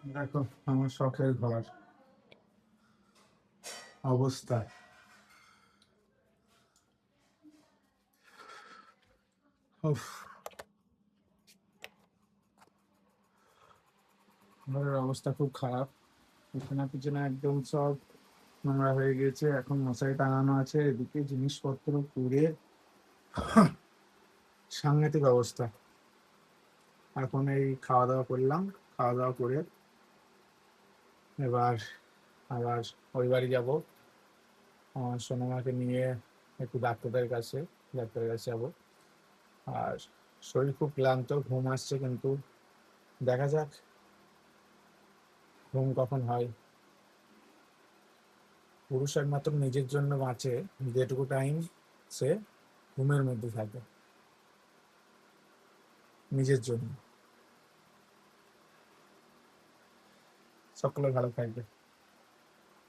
দেখো আমার শখের ঘর অবস্থা। উফ, ঘরের অবস্থা খুব খারাপ। পিছনে পিছনে একদম সব নোংরা হয়ে গেছে। এখন মশারি টাঙানো আছে, এদিকে জিনিসপত্র পুড়ে সাংঘাতিক অবস্থা। এখন এই খাওয়া দাওয়া করলাম, খাওয়া দাওয়া করে এবার আবার ওই বাড়ি যাবো। আমার সোনামাকে নিয়ে একটু ডাক্তারের কাছে যাবো। আর শরীর খুব ক্লান্ত, ঘুম আসছে, কিন্তু দেখা যাক ঘুম কখন হয়। পুরুষ একমাত্র নিজের জন্য বাঁচে, যেটুকু টাইম সে ঘুমের মধ্যে থাকে নিজের জন্য। সকলে ভালো থাকবে।